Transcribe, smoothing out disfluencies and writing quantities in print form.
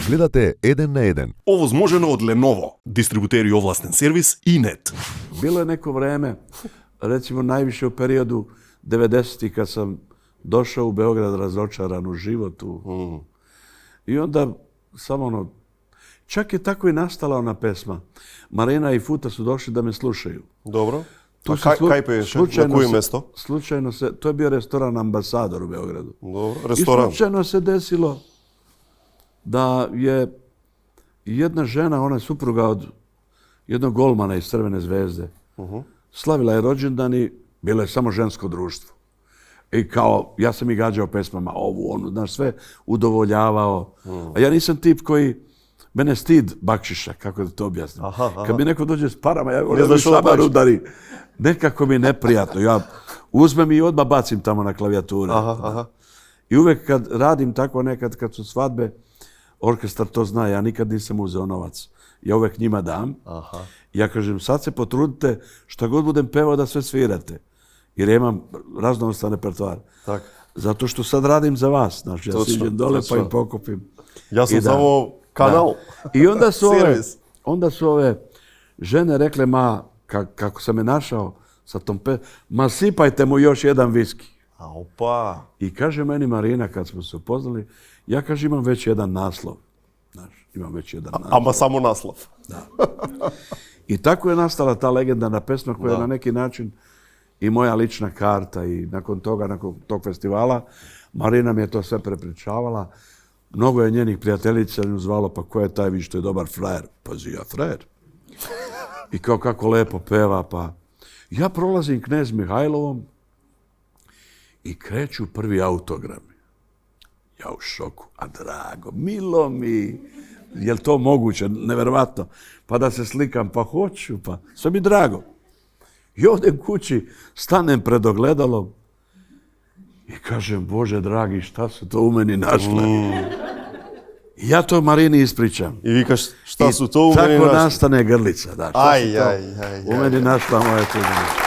Гледате 1 на 1. Овозможено од Lenovo, дистрибутери овластен сервис и нет. Bilo je neko vreme, recimo najviše u periodu 90-ih kad sam došao u Beograd razočaran u životu. I onda samo čak je tako i nastala ona pesma. Marina i Futa su došli da me slušaju. Dobro. Tu A se kaj pееше? На кој место? Slučajno se, to je bio restoran Ambasador u Beogradu. Dobro, I ресторан. slučajno se desilo da je jedna žena, ona je supruga od jednog golmana iz Crvene zvezde, slavila je rođendan i bilo je samo žensko društvo. I kao, ja sam i gađao pesmama ovu, onu, znaš, sve udovoljavao. A ja nisam tip koji, mene stid bakšiša, kako da to objasnim. Kad mi neko dođe s parama, ja volim mi šamar udari. Nekako mi je neprijatno. Ja uzmem i odmah bacim tamo na klavijaturu. I uvek kad radim tako nekad, kad su svadbe, orkestar to zna, ja nikad nisam uzeo novac. Ja uvek njima dam. Ja kažem, sad se potrudite, šta god budem pevao da sve svirate. Jer ja imam raznovrstan repertoar. Zato što sad radim za vas. Znači, ja siđem dole pa im pokupim. Ja sam samo kanal. I onda su ove žene rekle, ma, kako sam je našao sa tom ma sipajte mu još jedan viski. I kaže meni Marina, kad smo se upoznali, ja kaže imam već jedan naslov. Znaš, imam već jedan naslov. Ama samo naslov. Da. I tako je nastala ta legendarna pesma koja je na neki način i moja lična karta. I nakon toga, nakon tog festivala, Marina mi je to sve prepričavala. Mnogo je njenih prijateljica nju zvalo, pa ko je taj vi što je dobar frajer? Pazi, ja frajer. I kao kako lepo peva, pa ja prolazim Knez Mihajlovom i kreću prvi autogrami. Ja u šoku, a drago, milo mi, je li to moguće, neverovatno, pa da se slikam, pa hoću, pa sve mi drago. I odem kući, stanem pred ogledalom i kažem, Bože dragi, šta su to u meni našle? I ja to Marini ispričam. I vikaš, šta su to u meni našle? Tako nastane grlica, da. U meni našla moja čudina.